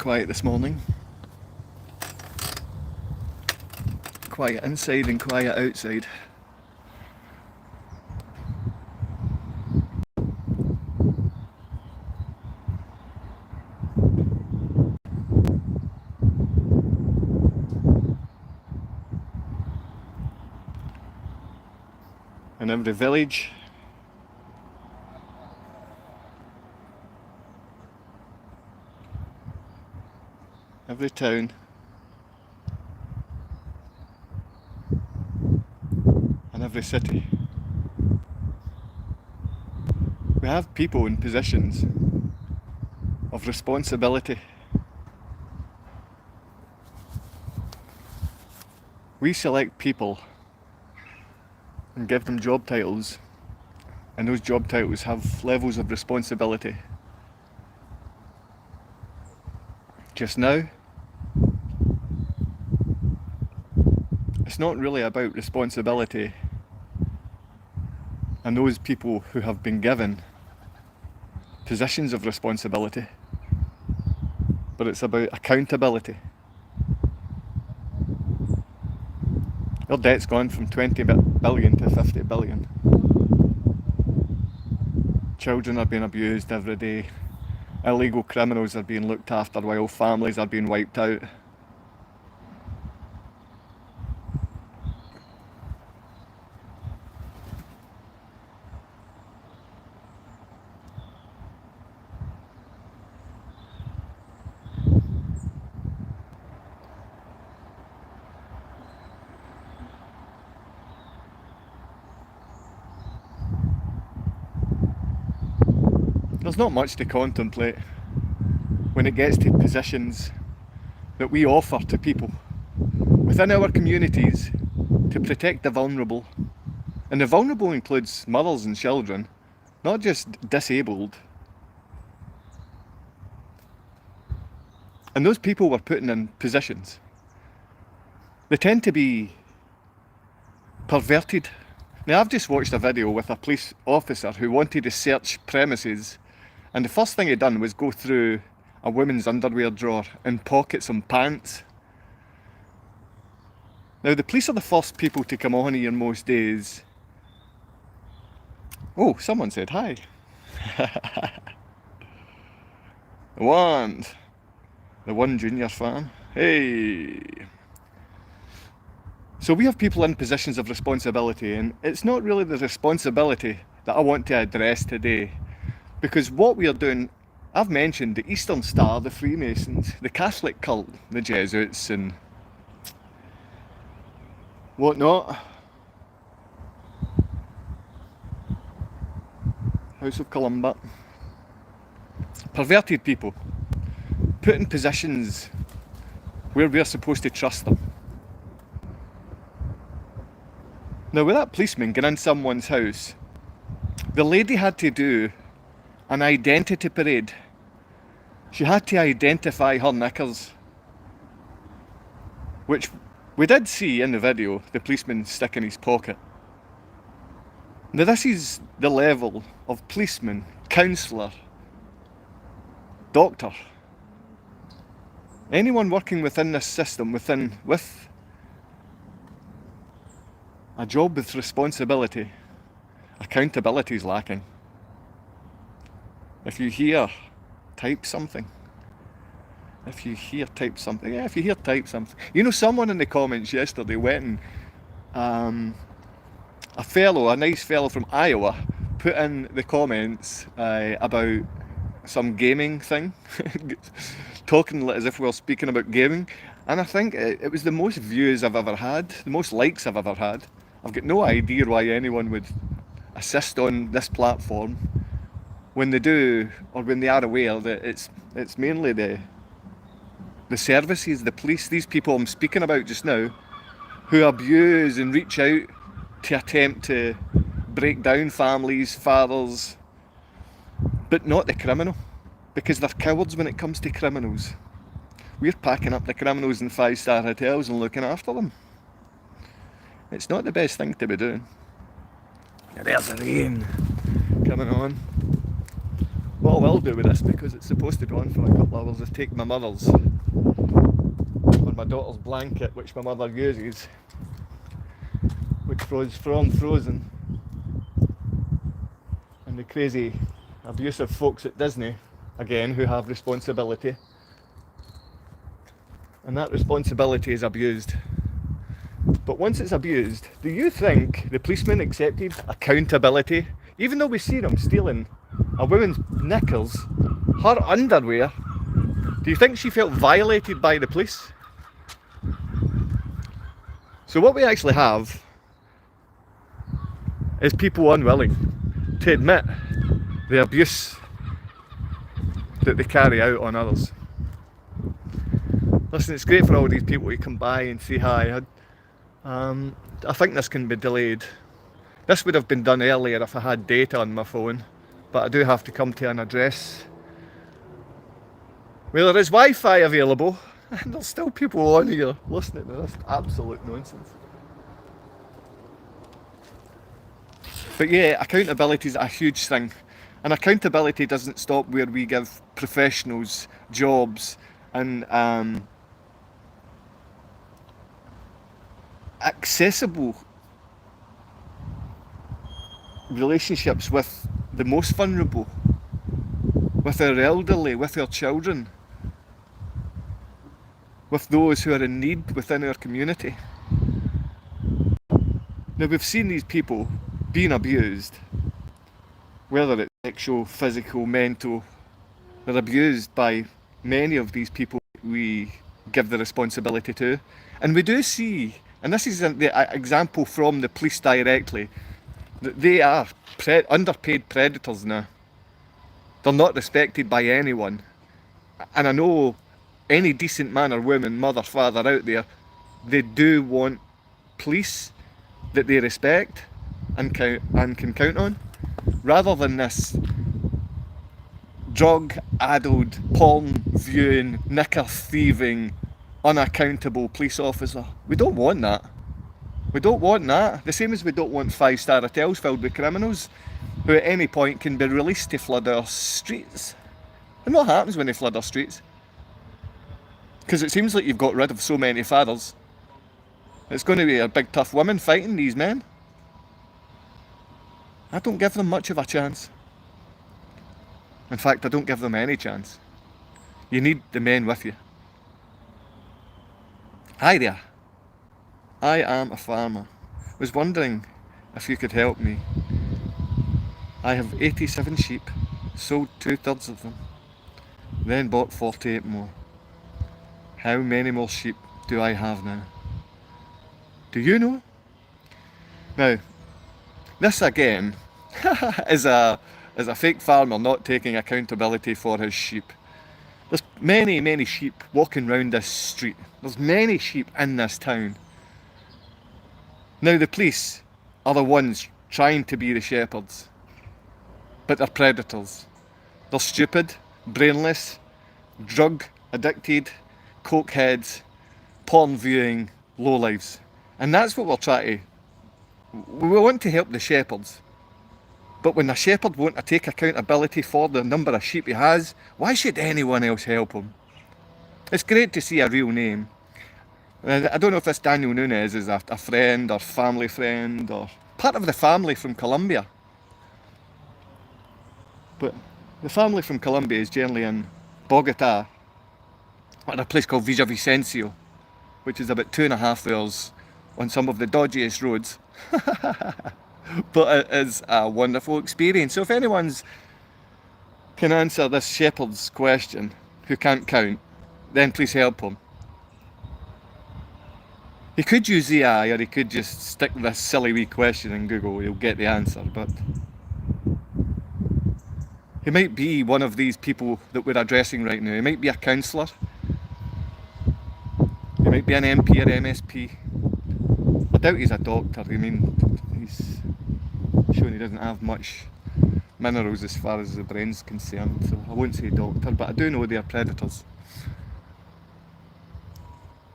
quiet this morning. Quiet inside and quiet outside. In every village, every town, and every city, we have people in positions of responsibility. We select people and give them job titles, and those job titles have levels of responsibility. Just now, it's not really about responsibility and those people who have been given positions of responsibility, but it's about accountability. Your debt's gone from 20 billion to 50 billion. Children are being abused every day. Illegal criminals are being looked after while families are being wiped out. There's not much to contemplate when it gets to positions that we offer to people within our communities to protect the vulnerable. And the vulnerable includes mothers and children, not just disabled. And those people we're putting in positions, they tend to be perverted. Now, I've just watched a video with a police officer who wanted to search premises, and the first thing he done was go through a woman's underwear drawer and pocket some pants. Now, the police are the first people to come on here most days. Oh, someone said hi. The one junior fan. Hey. So we have people in positions of responsibility, and it's not really the responsibility that I want to address today. Because what we are doing, I've mentioned the Eastern Star, the Freemasons, the Catholic cult, the Jesuits and whatnot. House of Columba. Perverted people, put in positions where we're supposed to trust them. Now, with that policeman getting in someone's house, the lady had to do an identity parade. She had to identify her knickers, which we did see in the video, the policeman stick in his pocket. Now, this is the level of policeman, counsellor, doctor, anyone working within this system, with a job with responsibility. Accountability is lacking. If you hear, type something. If you hear, type something. Yeah, if you hear, type something. You know, someone in the comments yesterday went and a nice fellow from Iowa, put in the comments about some gaming thing, talking as if we were speaking about gaming. And I think it was the most views I've ever had, the most likes I've ever had. I've got no idea why anyone would assist on this platform when they do, or when they are aware that it's mainly the services, the police, these people I'm speaking about just now, who abuse and reach out to attempt to break down families, fathers, but not the criminal, because they're cowards when it comes to criminals. We're packing up the criminals in 5-star hotels and looking after them. It's not the best thing to be doing. There's the rain coming on. what I will do with this, because it's supposed to go on for a couple of hours, is take my mother's, or my daughter's blanket, which my mother uses, which was from Frozen, and the crazy abusive folks at Disney, again, who have responsibility, and that responsibility is abused. But once it's abused, do you think the policeman accepted accountability? Even though we see them stealing a woman's knickers, her underwear, do you think she felt violated by the police? So what we actually have is people unwilling to admit the abuse that they carry out on others. Listen, it's great for all these people to come by and say hi. I think this can be delayed. This would have been done earlier if I had data on my phone, but I do have to come to an address where there is Wi-Fi available, and there's still people on here listening to this absolute nonsense. But yeah, accountability is a huge thing, and accountability doesn't stop where we give professionals jobs and accessible relationships with the most vulnerable, with our elderly, with our children, with those who are in need within our community. Now, we've seen these people being abused, whether it's sexual, physical, mental. They're abused by many of these people we give the responsibility to. And we do see, and this is the example from the police directly, that they are underpaid predators now. They're not respected by anyone. And I know any decent man or woman, mother, father out there, they do want police that they respect and can count on, rather than this drug-addled, porn-viewing, knicker-thieving, unaccountable police officer. We don't want that. We don't want that. The same as we don't want five-star hotels filled with criminals who at any point can be released to flood our streets. And what happens when they flood our streets? Because it seems like you've got rid of so many fathers. It's going to be a big tough woman fighting these men. I don't give them much of a chance. In fact, I don't give them any chance. You need the men with you. Hi there. I am a farmer. Was wondering if you could help me. I have 87 sheep, sold 2/3 of them, then bought 48 more. How many more sheep do I have now? Do you know? Now, this again is a fake farmer not taking accountability for his sheep. There's many sheep walking round this street. There's many sheep in this town. Now the police are the ones trying to be the shepherds, but they're predators. They're stupid, brainless, drug addicted, cokeheads, porn viewing lowlives. And that's what we're trying to... We want to help the shepherds. But when the shepherd won't take accountability for the number of sheep he has, why should anyone else help him? It's great to see a real name. I don't know if this Daniel Nunes is a friend or family friend or part of the family from Colombia. But the family from Colombia is generally in Bogota, at a place called Villavicencio, which is about 2.5 hours on some of the dodgiest roads. But it is a wonderful experience. So if anyone's can answer this shepherd's question, who can't count, then please help him. He could use AI, or he could just stick this silly wee question in Google, he'll get the answer, but he might be one of these people that we're addressing right now. He might be a councillor, he might be an MP or MSP. I doubt he's a doctor. I mean, he's shown he doesn't have much minerals as far as the brain's concerned, so I won't say doctor, but I do know they are predators.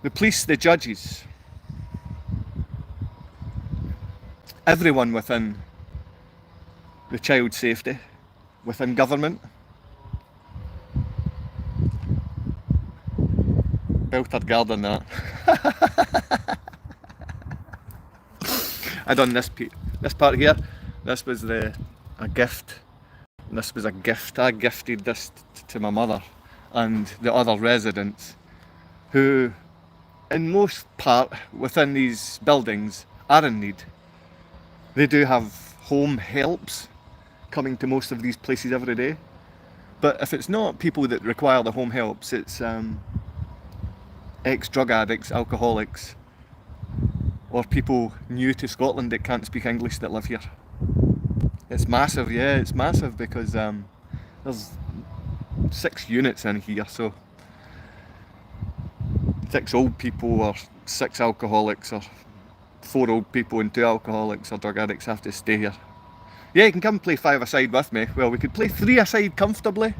The police, the judges, everyone within the child safety, within government, belter garden that. I done this part here. This was a gift. This was a gift. I gifted this to my mother and the other residents who, in most part, within these buildings, are in need. They do have home helps coming to most of these places every day. But if it's not people that require the home helps, it's ex-drug addicts, alcoholics, or people new to Scotland that can't speak English that live here. It's massive, yeah, it's massive because there's 6 units in here, so 6 old people or 6 alcoholics or 4 old people and 2 alcoholics or drug addicts have to stay here. Yeah, you can come play 5-a-side with me. Well, we could play 3-a-side comfortably,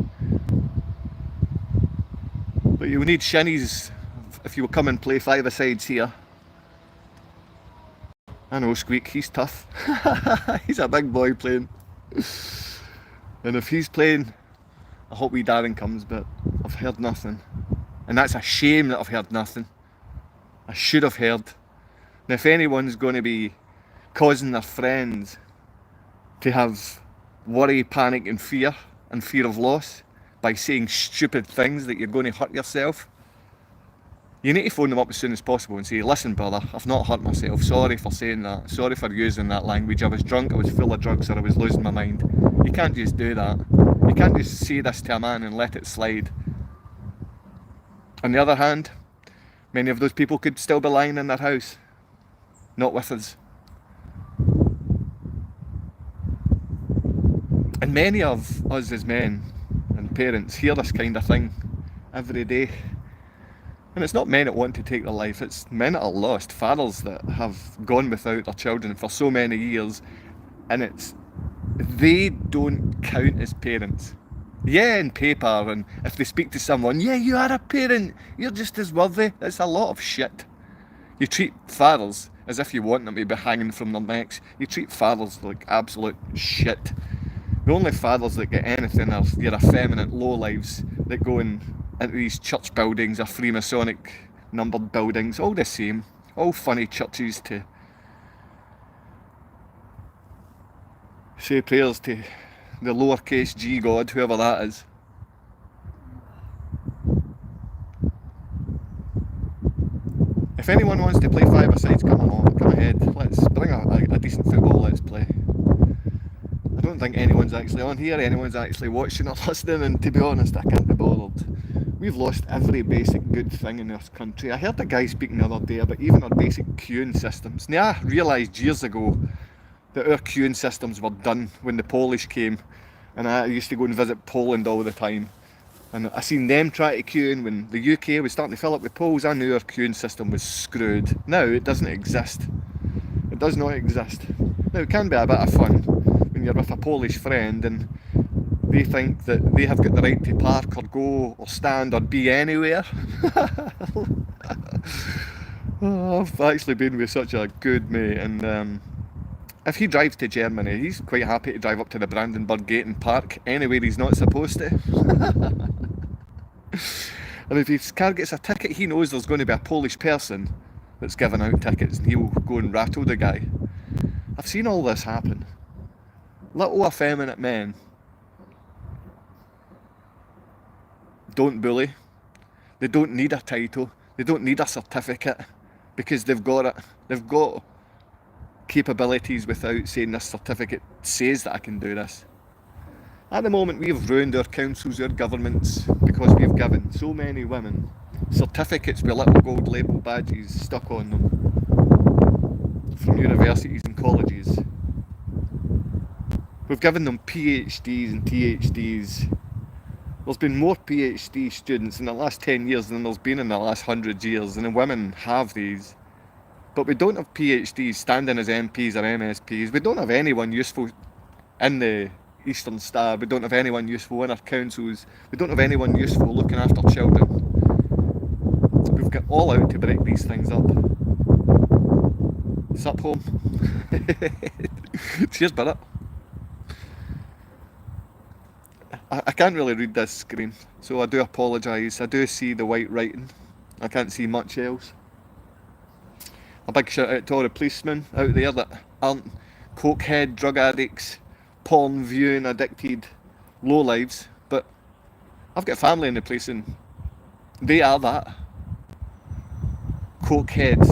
but you'll need shinnies if you will come and play 5-a-sides here. I know Squeak, he's tough. He's a big boy playing. And if he's playing, I hope wee Darren comes, but I've heard nothing. And that's a shame that I've heard nothing. I should have heard. And if anyone's going to be causing their friends to have worry, panic and fear of loss by saying stupid things that you're going to hurt yourself, you need to phone them up as soon as possible and say, listen brother, I've not hurt myself, sorry for saying that, sorry for using that language, I was drunk, I was full of drugs, or I was losing my mind. You can't just do that. You can't just say this to a man and let it slide. On the other hand, many of those people could still be lying in their house, not with us. And many of us as men and parents hear this kind of thing every day. And it's not men that want to take their life, it's men that are lost, fathers that have gone without their children for so many years, and they don't count as parents. Yeah, in paper, and if they speak to someone, yeah, you are a parent, you're just as worthy. It's a lot of shit. You treat fathers as if you want them to be hanging from their necks. You treat fathers like absolute shit. The only fathers that get anything are your effeminate lowlives that go into these church buildings or Freemasonic numbered buildings, all the same, all funny churches to say prayers to the lowercase g God, whoever that is. If anyone wants to play 5-a-sides, come along, come ahead, let's bring a decent football, let's play. I don't think anyone's actually on here, anyone's actually watching or listening, and to be honest, I can't be bothered. We've lost every basic good thing in this country. I heard a guy speaking the other day about even our basic queuing systems. Now, I realised years ago that our queuing systems were done when the Polish came, and I used to go and visit Poland all the time. And I seen them try to queue in when the UK was starting to fill up with Poles. I knew our queuing system was screwed. Now it doesn't exist. It does not exist. Now it can be a bit of fun when you're with a Polish friend and they think that they have got the right to park or go or stand or be anywhere. Oh, I've actually been with such a good mate, and if he drives to Germany, he's quite happy to drive up to the Brandenburg Gate and park anywhere he's not supposed to. And if his car gets a ticket, he knows there's going to be a Polish person that's giving out tickets, and he'll go and rattle the guy. I've seen all this happen. Little effeminate men don't bully. They don't need a title. They don't need a certificate because they've got it. They've got capabilities without saying this certificate says that I can do this. At the moment, we've ruined our councils, our governments, because we've given so many women certificates with little gold label badges stuck on them from universities and colleges. We've given them PhDs and ThDs. There's been more PhD students in the last 10 years than there's been in the last 100 years, and the women have these. But we don't have PhDs standing as MPs or MSPs. We don't have anyone useful in the Eastern Star. We don't have anyone useful in our councils. We don't have anyone useful looking after children. We've got all out to break these things up. Sup, home? Cheers, Barrett. I can't really read this screen, so I do apologise. I do see the white writing. I can't see much else. A big shout out to all the policemen out there that aren't cokehead, drug addicts, porn viewing addicted lowlives, but I've got family in the police and they are that. Cokeheads,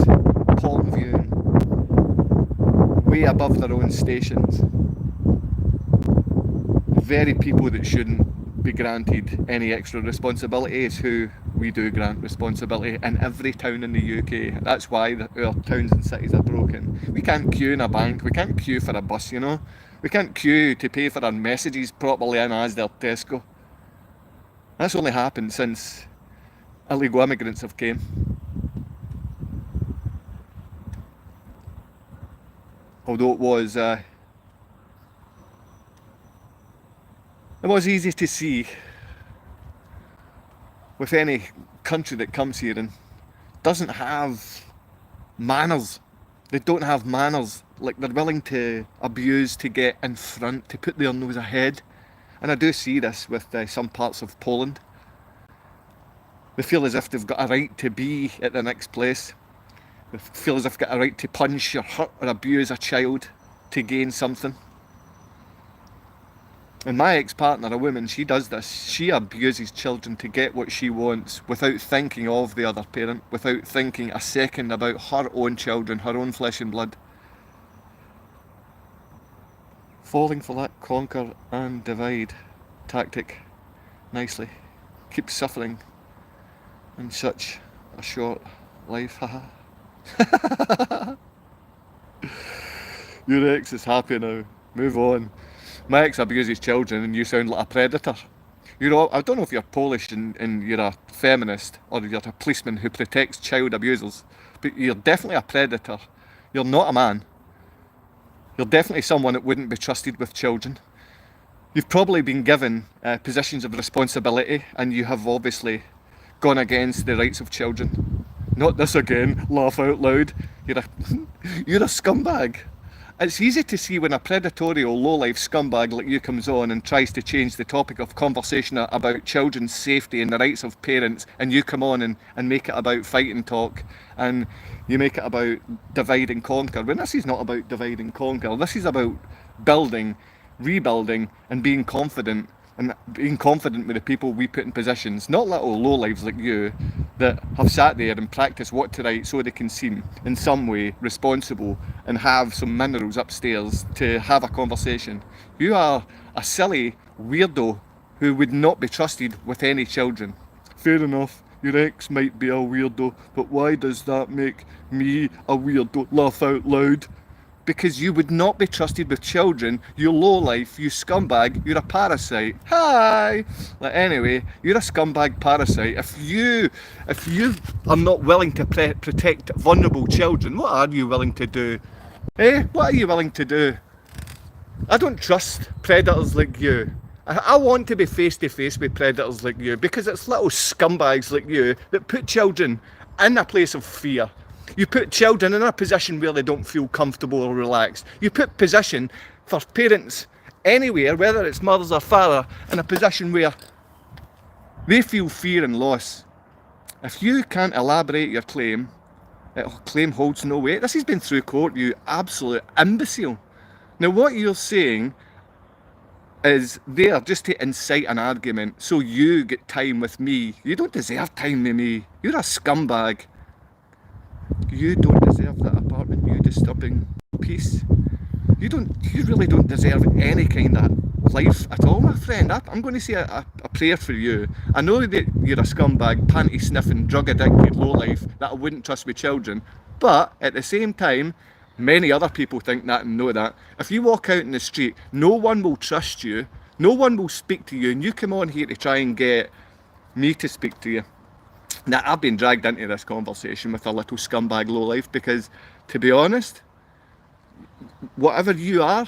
porn viewing, way above their own stations. The very people that shouldn't be granted any extra responsibility is who we do grant responsibility in every town in the UK. That's why our towns and cities are broken. We can't queue in a bank, we can't queue for a bus, you know. We can't queue to pay for our messages properly in Asda or Tesco. That's only happened since illegal immigrants have came. Although it was easy to see with any country that comes here and doesn't have manners. They don't have manners. Like, they're willing to abuse to get in front, to put their nose ahead. And I do see this with some parts of Poland. They feel as if they've got a right to be at the next place. They feel as if they've got a right to punch or hurt or abuse a child to gain something. And my ex-partner, a woman, she does this. She abuses children to get what she wants without thinking of the other parent, without thinking a second about her own children, her own flesh and blood. Falling for that conquer and divide tactic nicely. Keep suffering in such a short life, haha. Your ex is happy now. Move on. My ex abuses children and you sound like a predator. You know, I don't know if you're Polish and you're a feminist or you're a policeman who protects child abusers, but you're definitely a predator. You're not a man. You're definitely someone that wouldn't be trusted with children. You've probably been given positions of responsibility and you have obviously gone against the rights of children. Not this again, laugh out loud. You're a scumbag. It's easy to see when a predatory or low-life scumbag like you comes on and tries to change the topic of conversation about children's safety and the rights of parents, and you come on and make it about fighting talk, and you make it about divide and conquer, when this is not about divide and conquer. This is about building, rebuilding, and being confident with the people we put in positions, not little lowlives like you that have sat there and practiced what to write so they can seem in some way responsible and have some minerals upstairs to have a conversation. You are a silly weirdo who would not be trusted with any children. Fair enough, your ex might be a weirdo, but why does that make me a weirdo? Laugh out loud. Because you would not be trusted with children, you lowlife, you scumbag, you're a parasite. Hi! Like, anyway, you're a scumbag parasite. If you are not willing to protect vulnerable children, what are you willing to do? What are you willing to do? I don't trust predators like you. I want to be face to face with predators like you because it's little scumbags like you that put children in a place of fear. You put children in a position where they don't feel comfortable or relaxed. You put position for parents anywhere, whether it's mothers or father, in a position where they feel fear and loss. If you can't elaborate your claim holds no weight. This has been through court, you absolute imbecile. Now what you're saying is there just to incite an argument so you get time with me. You don't deserve time with me. You're a scumbag. You don't deserve that apartment, you disturbing piece. You really don't deserve any kind of life at all, my friend. I'm going to say a prayer for you. I know that you're a scumbag, panty sniffing, drug addicted lowlife that I wouldn't trust with children, but at the same time, many other people think that and know that. If you walk out in the street, no one will trust you, no one will speak to you, and you come on here to try and get me to speak to you. Now, I've been dragged into this conversation with a little scumbag lowlife because, to be honest, whatever you are,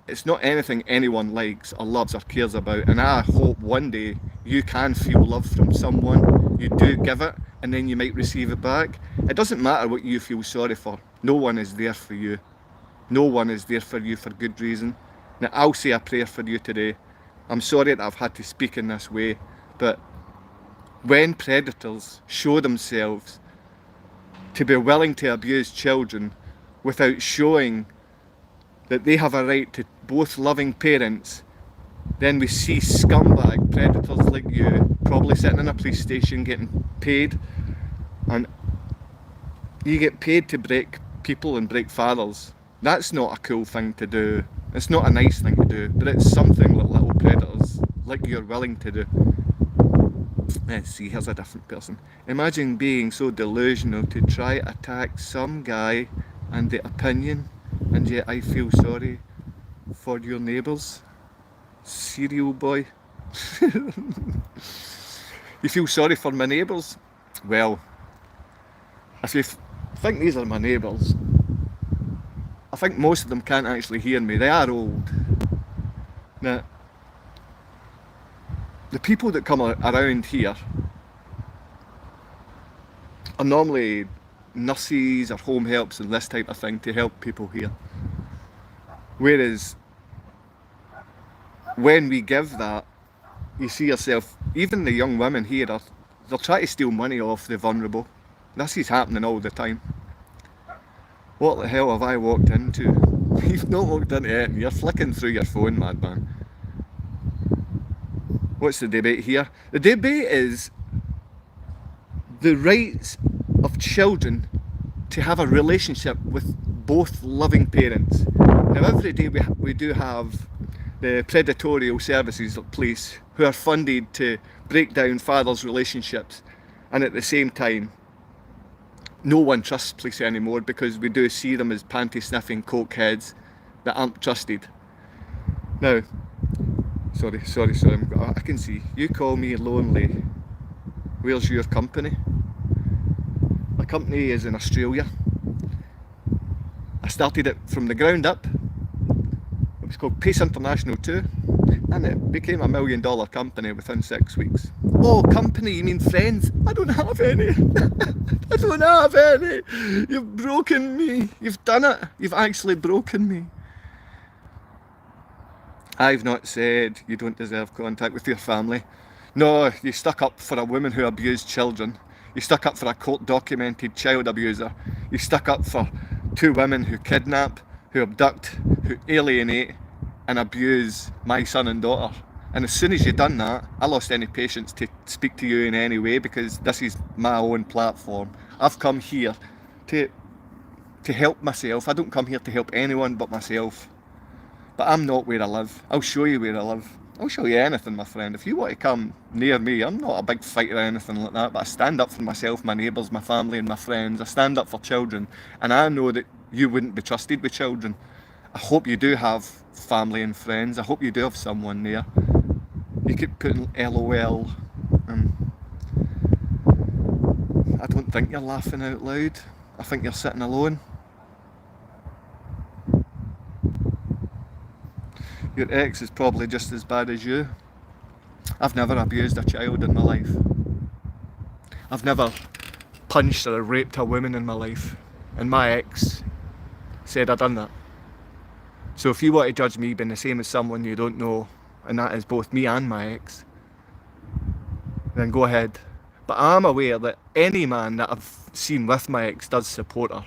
it's not anything anyone likes or loves or cares about. And I hope one day you can feel love from someone, you do give it, and then you might receive it back. It doesn't matter what you feel sorry for. No one is there for you. No one is there for you for good reason. Now, I'll say a prayer for you today. I'm sorry that I've had to speak in this way, but when predators show themselves to be willing to abuse children without showing that they have a right to both loving parents, then we see scumbag predators like you probably sitting in a police station getting paid, and you get paid to break people and break fathers. That's not a cool thing to do. It's not a nice thing to do, but it's something that little predators like you're willing to do. Let's see, here's a different person. Imagine being so delusional to try attack some guy and the opinion, and yet I feel sorry for your neighbours. Cereal boy. You feel sorry for my neighbours? Well, if you think these are my neighbours, I think most of them can't actually hear me. They are old. Now, the people that come around here are normally nurses or home helps and this type of thing to help people here. Whereas when we give that, you see yourself, even the young women here, they'll try to steal money off the vulnerable. This is happening all the time. What the hell have I walked into? You've not walked into it, you're flicking through your phone, madman. What's the debate here? The debate is the rights of children to have a relationship with both loving parents. Now every day we do have the predatorial services of police who are funded to break down fathers' relationships, and at the same time no one trusts police anymore because we do see them as panty sniffing coke heads that aren't trusted. Now, sorry, I can see. You call me lonely. Where's your company? My company is in Australia. I started it from the ground up. It was called Pace International 2, and it became $1 million company within 6 weeks. Oh, company, you mean friends? I don't have any. I don't have any. You've broken me. You've done it. You've actually broken me. I've not said you don't deserve contact with your family. No, you stuck up for a woman who abused children. You stuck up for a court-documented child abuser. You stuck up for 2 women who kidnap, who abduct, who alienate and abuse my son and daughter. And as soon as you done that, I lost any patience to speak to you in any way because this is my own platform. I've come here to help myself. I don't come here to help anyone but myself. But I'm not where I live. I'll show you where I live. I'll show you anything, my friend. If you want to come near me, I'm not a big fighter or anything like that, but I stand up for myself, my neighbours, my family and my friends. I stand up for children, and I know that you wouldn't be trusted with children. I hope you do have family and friends. I hope you do have someone there. You keep putting LOL. I don't think you're laughing out loud. I think you're sitting alone. Your ex is probably just as bad as you. I've never abused a child in my life. I've never punched or raped a woman in my life. And my ex said I done that. So if you want to judge me being the same as someone you don't know, and that is both me and my ex, then go ahead. But I'm aware that any man that I've seen with my ex does support her.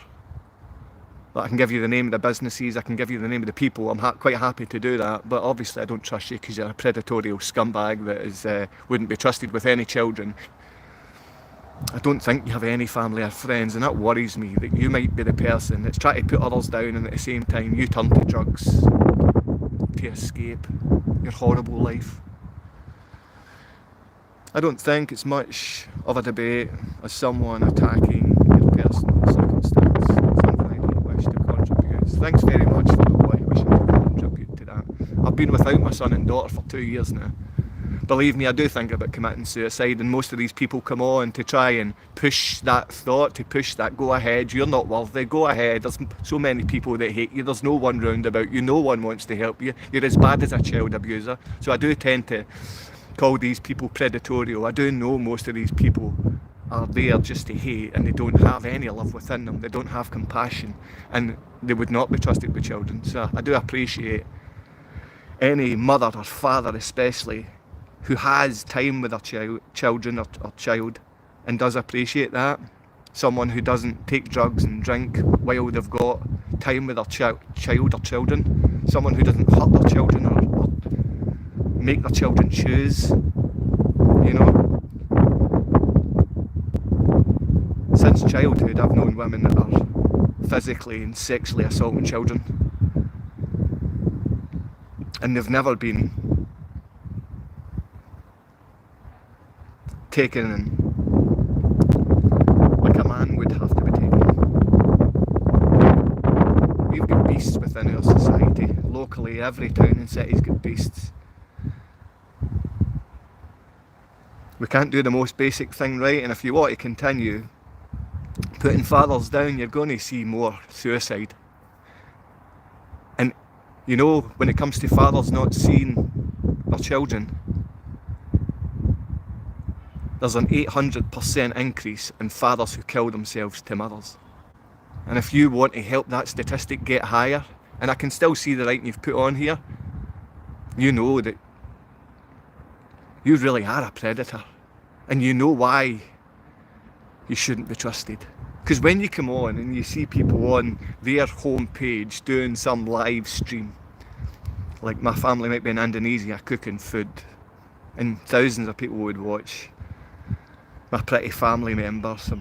I can give you the name of the businesses, I can give you the name of the people. I'm quite happy to do that, but obviously I don't trust you because you're a predatorial scumbag that wouldn't be trusted with any children. I don't think you have any family or friends, and that worries me, that you might be the person that's trying to put others down and at the same time you turn to drugs to escape your horrible life. I don't think it's much of a debate as someone attacking your personal circumstance. Something I don't wish to contribute. Thanks very much for not wishing to contribute to that. I've been without my son and daughter for 2 years now. Believe me, I do think about committing suicide, and most of these people come on to try and push that thought, to push that go ahead, you're not worthy, go ahead, there's so many people that hate you, there's no one round about you, no one wants to help you, you're as bad as a child abuser. So I do tend to call these people predatorial. I do know most of these people are there just to hate, and they don't have any love within them, they don't have compassion, and they would not be trusted with children. So I do appreciate any mother or father especially who has time with their children or child and does appreciate that. Someone who doesn't take drugs and drink while they've got time with their child or children. Someone who doesn't hurt their children or make their children choose, you know. Since childhood I've known women that are physically and sexually assaulting children, and they've never been taken in like a man would have to be taken. We've got beasts within our society. Locally, every town and city's got beasts. We can't do the most basic thing right, and if you want to continue putting fathers down, you're going to see more suicide. And you know, when it comes to fathers not seeing their children, there's an 800% increase in fathers who kill themselves to mothers. And if you want to help that statistic get higher, and I can still see the writing you've put on here, you know that you really are a predator, and you know why you shouldn't be trusted. Because when you come on and you see people on their homepage doing some live stream, like my family might be in Indonesia cooking food, and thousands of people would watch. My pretty family member, some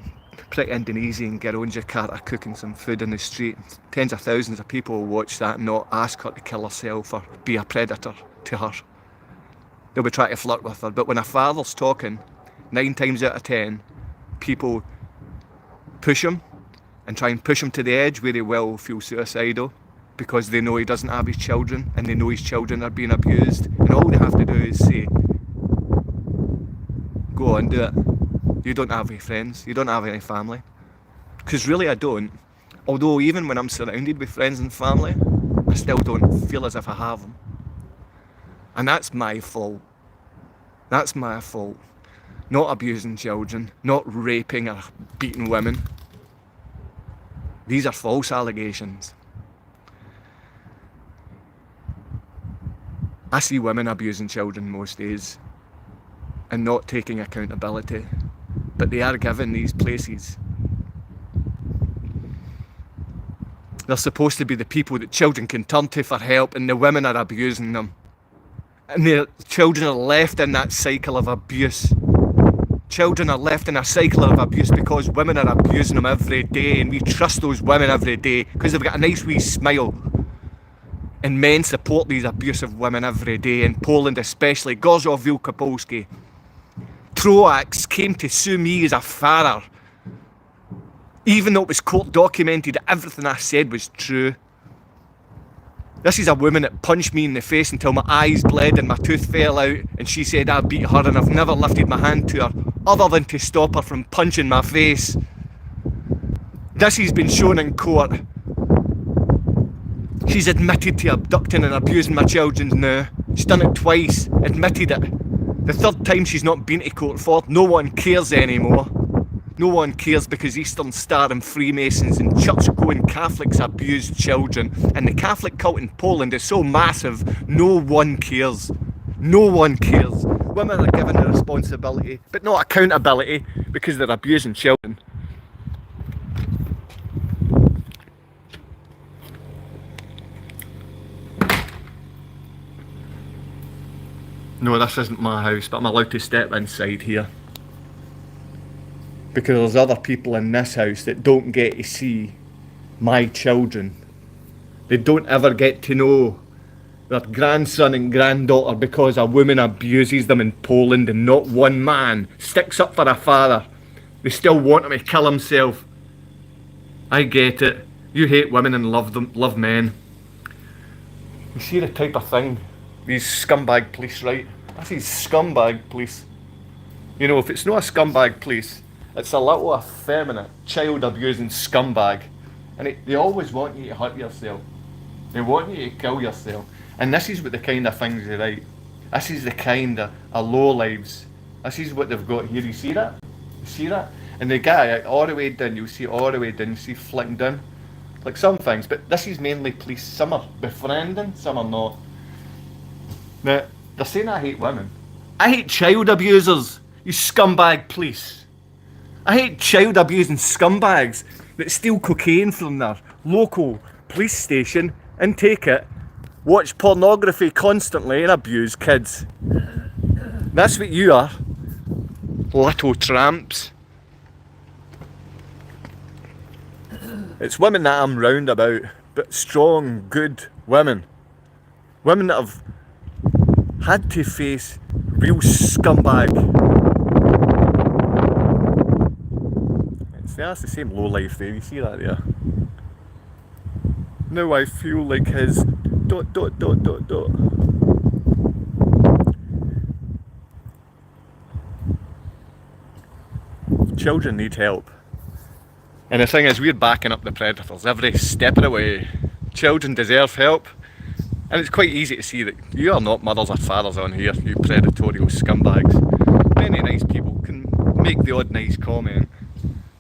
pretty Indonesian girl in Jakarta cooking some food in the street. Tens of thousands of people will watch that and not ask her to kill herself or be a predator to her. They'll be trying to flirt with her. But when a father's talking, 9 times out of 10, people push him and try and push him to the edge where he will feel suicidal, because they know he doesn't have his children and they know his children are being abused, and all they have to do is say, go on, do it. You don't have any friends, you don't have any family. Because really I don't. Although even when I'm surrounded with friends and family, I still don't feel as if I have them. And that's my fault. That's my fault. Not abusing children, not raping or beating women. These are false allegations. I see women abusing children most days and not taking accountability, but they are given these places. They're supposed to be the people that children can turn to for help, and the women are abusing them. And their children are left in that cycle of abuse. Children are left in a cycle of abuse because women are abusing them every day, and we trust those women every day because they've got a nice wee smile. And men support these abusive women every day, in Poland especially. Gorzów Wielkopolski. Troax came to sue me as a father, even though it was court documented that everything I said was true. This is a woman that punched me in the face until my eyes bled and my tooth fell out, and she said I beat her, and I've never lifted my hand to her other than to stop her from punching my face. This has been shown in court. She's admitted to abducting and abusing my children now. She's done it twice, admitted it. The third time she's not been to court for. No one cares anymore. No one cares because Eastern Star and Freemasons and church-going Catholics abuse children. And the Catholic cult in Poland is so massive, no one cares. No one cares. Women are given the responsibility, but not accountability, because they're abusing children. No, this isn't my house, but I'm allowed to step inside here. Because there's other people in this house that don't get to see my children. They don't ever get to know their grandson and granddaughter because a woman abuses them in Poland and not one man sticks up for a father. They still want him to kill himself. I get it. You hate women and love men. You see the type of thing these scumbag police, right? This is scumbag police. You know, if it's not a scumbag police, it's a little effeminate, child-abusing scumbag. And they always want you to hurt yourself. They want you to kill yourself. And this is what the kind of things they write. This is the kind of low lives. This is what they've got here. You see that? You see that? And the guy, all the way down, you'll see all the way down, you see flicking down. Like some things, but this is mainly police. Some are befriending, some are not. Now, they're saying I hate women. I hate child abusers, you scumbag police. I hate child abusing scumbags that steal cocaine from their local police station and take it, watch pornography constantly and abuse kids. That's what you are, little tramps. It's women that I'm round about, but strong, good women. Women that have had to face real scumbag. That's the same low life there, you see that there? Now I feel like his ... Children need help. And the thing is, we're backing up the predators every step of the way. Children deserve help. And it's quite easy to see that you are not mothers or fathers on here, you predatorial scumbags. Many nice people can make the odd nice comment.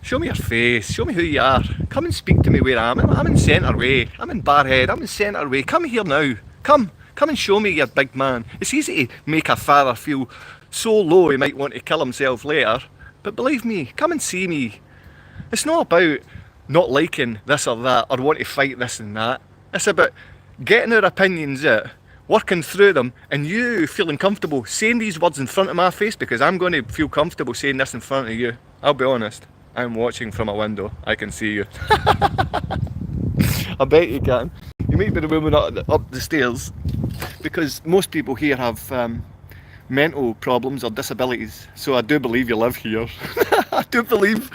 Show me your face, show me who you are. Come and speak to me where I am. I'm in Centreway, I'm in Barrhead, I'm in Centreway. Come here now. Come and show me your big man. It's easy to make a father feel so low he might want to kill himself later. But believe me, come and see me. It's not about not liking this or that or want to fight this and that. It's about getting our opinions out, working through them, and you feeling comfortable saying these words in front of my face, because I'm going to feel comfortable saying this in front of you. I'll be honest, I'm watching from a window, I can see you. I bet you can. You might be the woman up the stairs, because most people here have mental problems or disabilities, so I do believe you live here. I do believe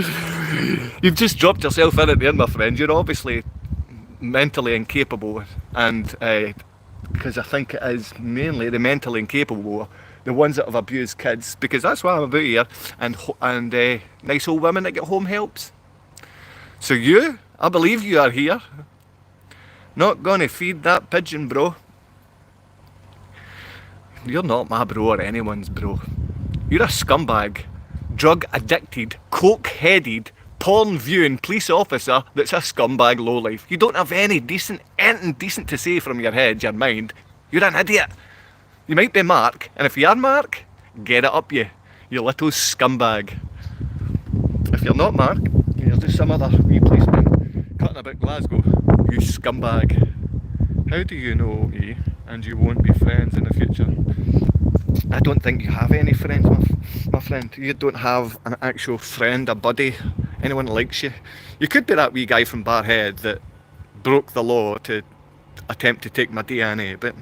you've just dropped yourself in at the end, my friend. You're obviously mentally incapable, and because I think it is mainly the mentally incapable, the ones that have abused kids, because that's why I'm about here, and nice old women that get home helps. So you, I believe you are here. Not gonna feed that pigeon, bro. You're not my bro or anyone's bro. You're a scumbag, drug addicted, coke headed, porn viewing police officer that's a scumbag lowlife. You don't have anything decent to say from your head, your mind. You're an idiot. You might be Mark, and if you are Mark, get it up you little scumbag. If you're not Mark, you're just some other wee policeman cutting about Glasgow, you scumbag. How do you know me and you won't be friends in the future? I don't think you have any friends, my friend. You don't have an actual friend, a buddy, anyone that likes you. You could be that wee guy from Barrhead that broke the law to attempt to take my DNA, but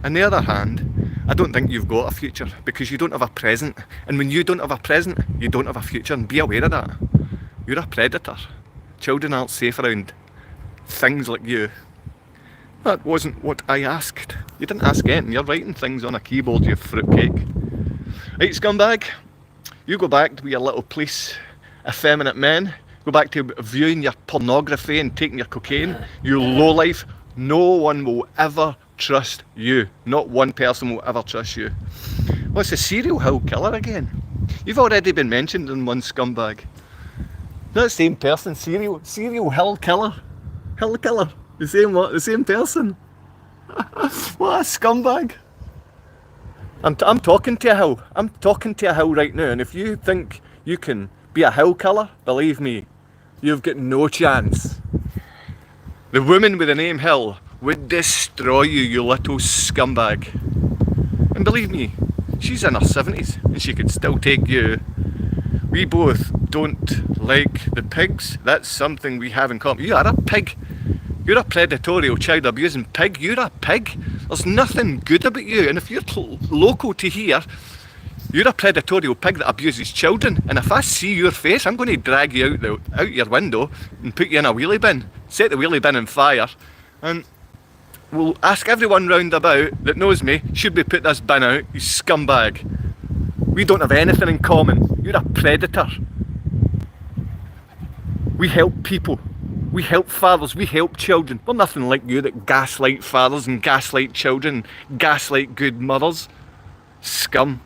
on the other hand, I don't think you've got a future, because you don't have a present. And when you don't have a present, you don't have a future, and be aware of that. You're a predator. Children aren't safe around things like you. That wasn't what I asked. You didn't ask anything. You're writing things on a keyboard, you fruitcake. Right, scumbag, you go back to be your little police effeminate men. Go back to viewing your pornography and taking your cocaine. You lowlife. No one will ever trust you. Not one person will ever trust you. What's a serial hill killer again? You've already been mentioned in one scumbag. Not the same person. Serial hill killer. Hill killer. The same person. What a scumbag. I'm talking to a hill. I'm talking to a hill right now, and if you think you can be a hill killer, believe me, you've got no chance. The woman with the name Hill would destroy you, you little scumbag. And believe me, she's in her 70s and she could still take you. We both don't like the pigs. That's something we have in common. You are a pig. You're a predatorial, child abusing pig. You're a pig. There's nothing good about you. And if you're local to here, you're a predatorial pig that abuses children. And if I see your face, I'm going to drag you out your window and put you in a wheelie bin. Set the wheelie bin on fire. And we'll ask everyone round about that knows me, should we put this bin out? You scumbag. We don't have anything in common. You're a predator. We help people. We help fathers, we help children. We're nothing like you that gaslight fathers and gaslight children, gaslight good mothers. Scum.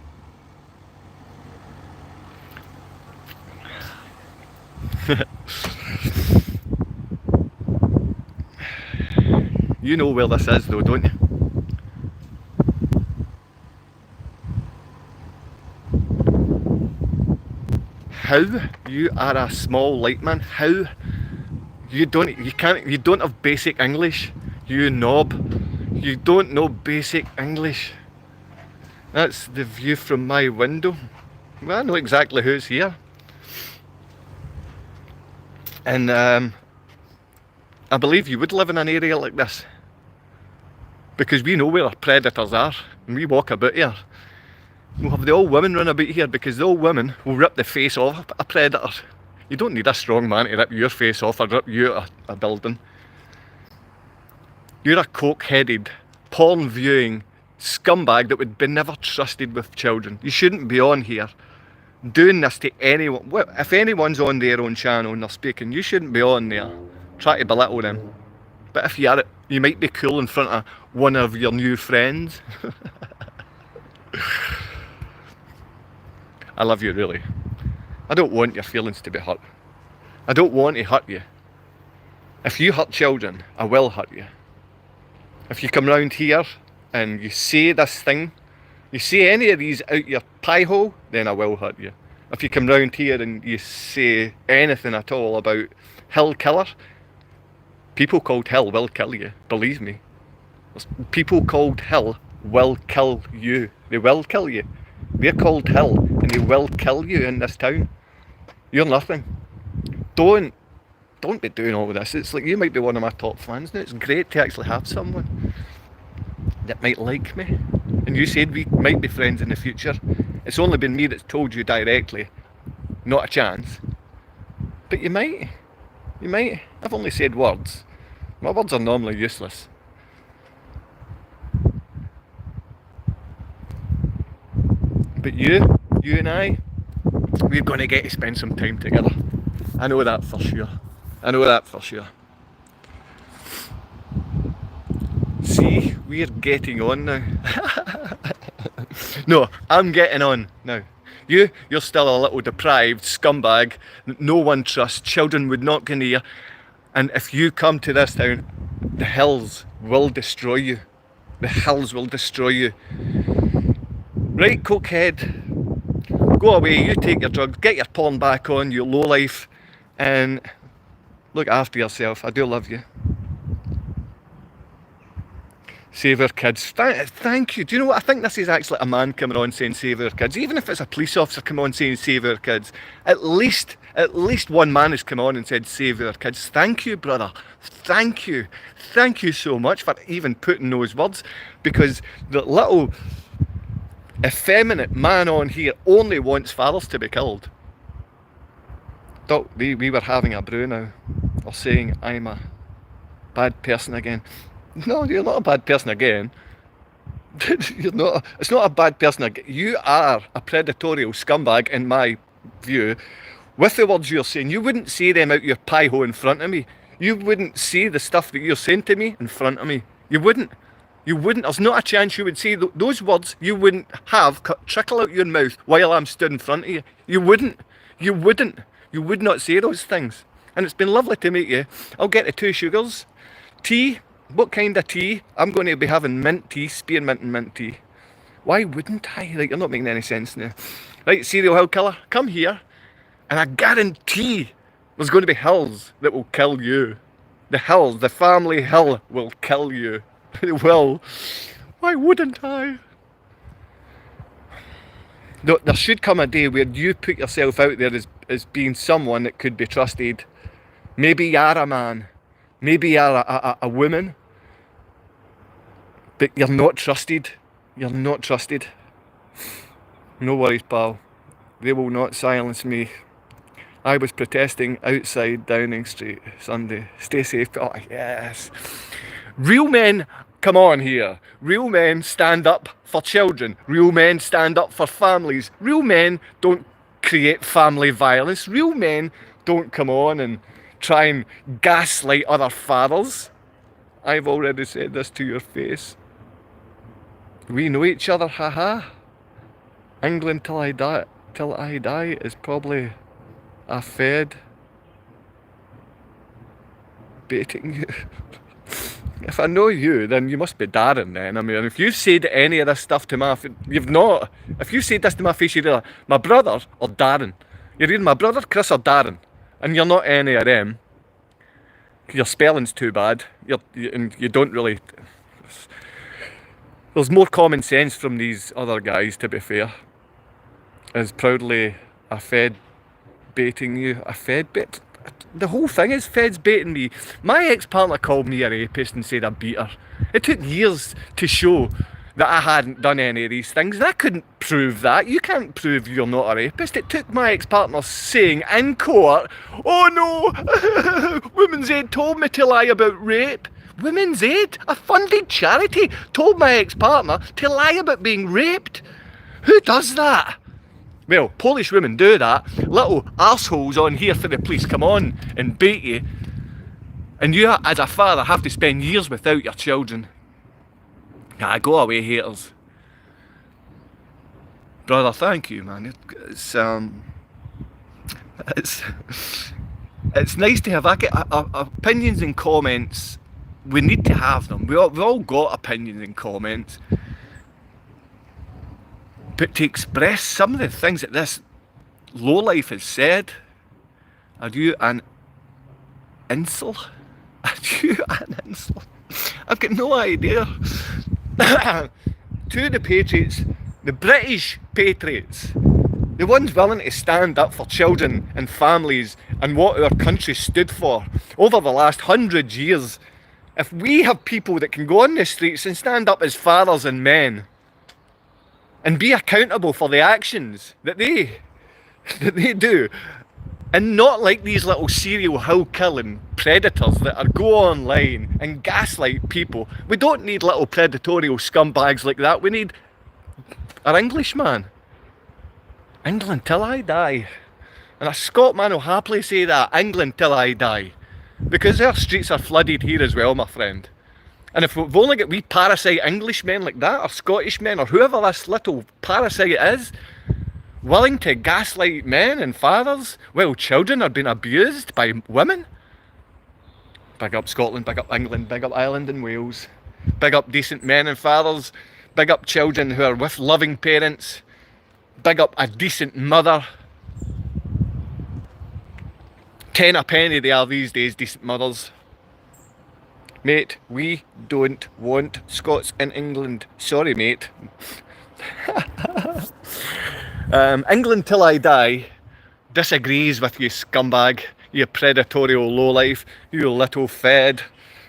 You know where this is though, don't you? how you are a small light man. How you don't have basic English, you knob. You don't know basic English. That's the view from my window. Well, I know exactly who's here. And I believe you would live in an area like this, because we know where our predators are, and we walk about here. We'll have the old women run about here, because the old women will rip the face off a predator. You don't need a strong man to rip your face off or rip you out of a building. You're a coke-headed, porn-viewing scumbag that would be never trusted with children. You shouldn't be on here doing this to anyone. Well, if anyone's on their own channel and they're speaking, you shouldn't be on there trying to belittle them. But if you are, you might be cool in front of one of your new friends. I love you, really. I don't want your feelings to be hurt. I don't want to hurt you. If you hurt children, I will hurt you. If you come round here and you say this thing, you say any of these out your pie hole, then I will hurt you. If you come round here and you say anything at all about Hill Killer, people called Hill will kill you, believe me. People called Hill will kill you. They will kill you. They're called Hill and they will kill you in this town. You're nothing. Don't be doing all of this. It's like you might be one of my top fans now. It's great to actually have someone that might like me. And you said we might be friends in the future. It's only been me that's told you directly, not a chance. But you might. You might. I've only said words. My words are normally useless. But you and I, we're going to get to spend some time together. I know that for sure. I know that for sure. See, we're getting on now. No, I'm getting on now. You're still a little deprived scumbag that no one trusts. Children would not go near. And if you come to this town, the hills will destroy you. The hills will destroy you. Right, cokehead, go away, you take your drugs, get your porn back on, you lowlife, and look after yourself. I do love you. Save our kids. Thank you. Do you know what? I think this is actually a man coming on saying save our kids. Even if it's a police officer coming on saying save our kids, at least one man has come on and said save our kids. Thank you, brother. Thank you. Thank you so much for even putting those words, because the little effeminate man on here only wants fathers to be killed. Thought we were having a brew now, or saying I'm a bad person again. No, you're not a bad person again. You're not. It's not a bad person again. You are a predatorial scumbag in my view. With the words you're saying, you wouldn't say them out your pie hole in front of me. You wouldn't say the stuff that you're saying to me in front of me. You wouldn't. You wouldn't. There's not a chance you would say those words. You wouldn't have trickle out your mouth while I'm stood in front of you. You wouldn't. You wouldn't. You would not say those things. And it's been lovely to meet you. I'll get the 2 sugars. Tea. What kind of tea? I'm going to be having mint tea, spearmint and mint tea. Why wouldn't I? Like, you're not making any sense now. Right, Serial Hill Killer, come here, and I guarantee there's going to be hills that will kill you. The hills, the family hill will kill you. It will. Why wouldn't I? There should come a day where you put yourself out there as being someone that could be trusted. Maybe you're a man. Maybe you're a woman, but you're not trusted. You're not trusted. No worries, pal. They will not silence me. I was protesting outside Downing Street Sunday. Stay safe. Oh, yes. Real men, come on here. Real men stand up for children. Real men stand up for families. Real men don't create family violence. Real men don't come on and try and gaslight other fathers. I've already said this to your face. We know each other, haha. England till I die is probably a Fed baiting you. If I know you, then you must be Darren then. I mean, if you've said any of this stuff to my face, you've not. If you said this to my face, you're either my brother or Darren. You're either my brother, Chris, or Darren, and you're not any of them. Your spelling's too bad. And you don't really. There's more common sense from these other guys, to be fair. As proudly a Fed baiting you. A Fed bait? The whole thing is Feds baiting me. My ex-partner called me a rapist and said I beat her. It took years to show that I hadn't done any of these things, and I couldn't prove that. You can't prove you're not a rapist. It took my ex-partner saying in court, "Oh no, Women's Aid told me to lie about rape." Women's Aid, a funded charity, told my ex-partner to lie about being raped. Who does that? Well, Polish women do that. Little arseholes on here for the police come on and bait you. And you, as a father, have to spend years without your children. Ah, go away, haters. Brother, thank you, man. It's nice to have opinions and comments. We need to have them. We've all got opinions and comments. But to express some of the things that this lowlife has said, are you an incel? Are you an incel? I've got no idea. To the patriots, the British patriots, the ones willing to stand up for children and families and what our country stood for over the last 100 years, if we have people that can go on the streets and stand up as fathers and men and be accountable for the actions that they do, and not like these little serial hill-killing predators that are go online and gaslight people. We don't need little predatorial scumbags like that. We need an Englishman. England till I die. And a Scotman will happily say that, England till I die. Because our streets are flooded here as well, my friend. And if we've only got wee parasite Englishmen like that, or Scottish men, or whoever this little parasite is, willing to gaslight men and fathers while children are being abused by women. Big up Scotland, big up England, big up Ireland and Wales. Big up decent men and fathers. Big up children who are with loving parents. Big up a decent mother. 10 a penny they are these days, decent mothers. Mate, we don't want Scots in England. Sorry, mate. England till I die disagrees with you, scumbag, you predatorial lowlife, you little Fed,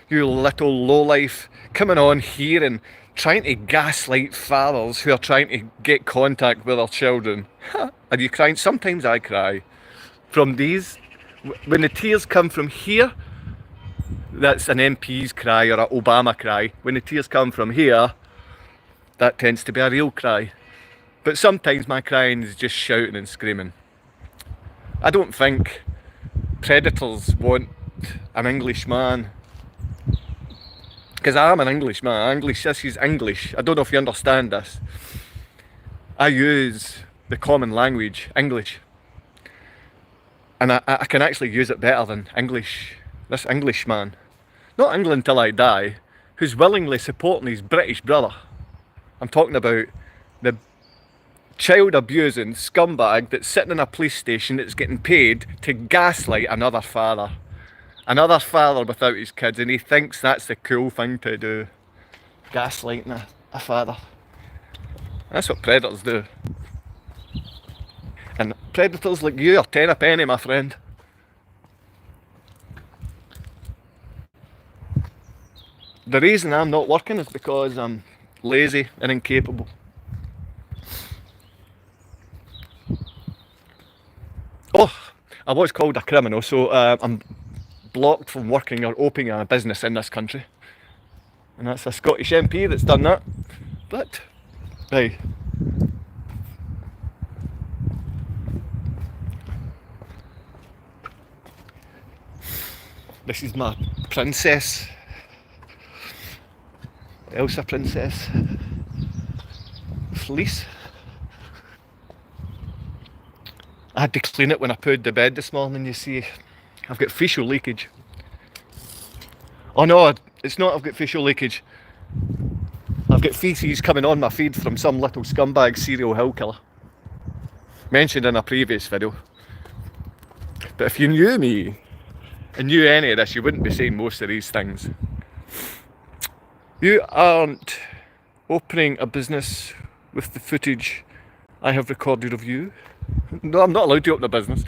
you little lowlife, coming on here and trying to gaslight fathers who are trying to get contact with their children. Are you crying? Sometimes I cry. From these, when the tears come from here, that's an MP's cry or an Obama cry. When the tears come from here, that tends to be a real cry. But sometimes my crying is just shouting and screaming. I don't think predators want an Englishman. Because I am an Englishman. This is English. I don't know if you understand this. I use the common language, English. And I can actually use it better than English. This Englishman. Not England till I die. Who's willingly supporting his British brother. I'm talking about the child abusing scumbag that's sitting in a police station that's getting paid to gaslight another father. Another father without his kids, and he thinks that's the cool thing to do. Gaslighting a father. That's what predators do. And predators like you are 10 a penny, my friend. The reason I'm not working is because I'm lazy and incapable. Oh, I was called a criminal, so I'm blocked from working or opening a business in this country. And that's a Scottish MP that's done that. But, hey. This is my princess. Elsa princess. Fleece. I had to clean it when I pooed the bed this morning, you see. I've got facial leakage. Oh no, it's not I've got facial leakage. I've got feces coming on my feed from some little scumbag serial hill killer. Mentioned in a previous video. But if you knew me and knew any of this, you wouldn't be saying most of these things. You aren't opening a business with the footage I have recorded of you. No, I'm not allowed to open a business.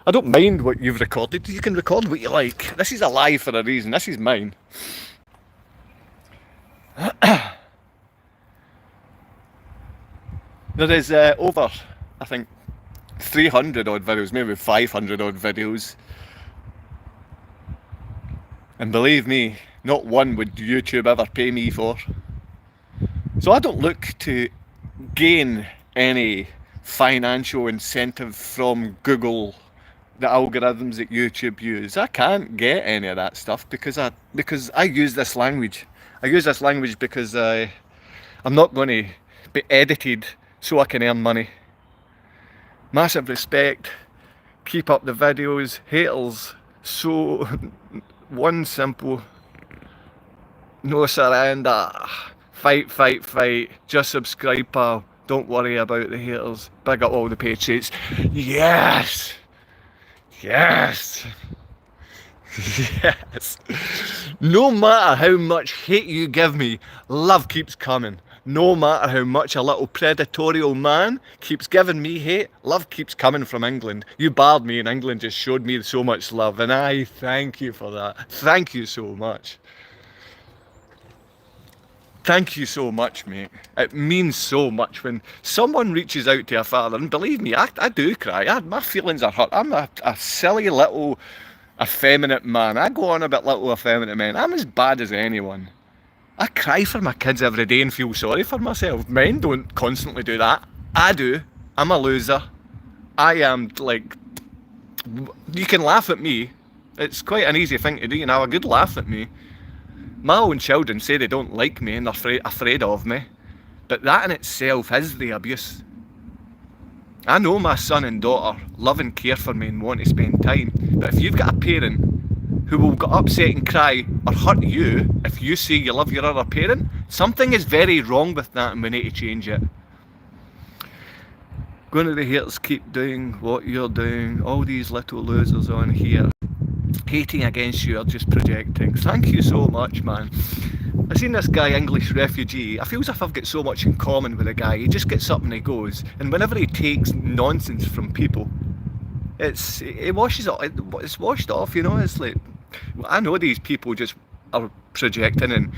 I don't mind what you've recorded. You can record what you like. This is a lie for a reason. This is mine. There is over, I think, 300 odd videos, maybe 500 odd videos. And believe me, not one would YouTube ever pay me for. So I don't look to gain any financial incentive from Google, the algorithms that YouTube use. I can't get any of that stuff because I use this language. I use this language because I'm not going to be edited so I can earn money. Massive respect. Keep up the videos. Haters, so one simple. No surrender. Fight, fight, fight. Just subscribe, pal. Don't worry about the haters. Big up all the patriots. Yes! Yes! Yes! No matter how much hate you give me, love keeps coming. No matter how much a little predatorial man keeps giving me hate, love keeps coming from England. You barred me and England just showed me so much love, and I thank you for that. Thank you so much. Thank you so much, mate. It means so much when someone reaches out to a father, and believe me, I do cry. My feelings are hurt. I'm a silly little effeminate man. I go on about little effeminate men. I'm as bad as anyone. I cry for my kids every day and feel sorry for myself. Men don't constantly do that. I do. I'm a loser. I am like... You can laugh at me. It's quite an easy thing to do. You can have a good laugh at me. My own children say they don't like me and they're afraid of me. But that in itself is the abuse. I know my son and daughter love and care for me and want to spend time. But if you've got a parent who will get upset and cry or hurt you if you say you love your other parent, something is very wrong with that and we need to change it. Going to the haters, keep doing what you're doing. All these little losers on here hating against you are just projecting. Thank you so much, man. I've seen this guy, English refugee. I feel as if I've got so much in common with a guy. He just gets up and he goes, and whenever he takes nonsense from people, it's washed off, you know. It's like, I know these people just are projecting and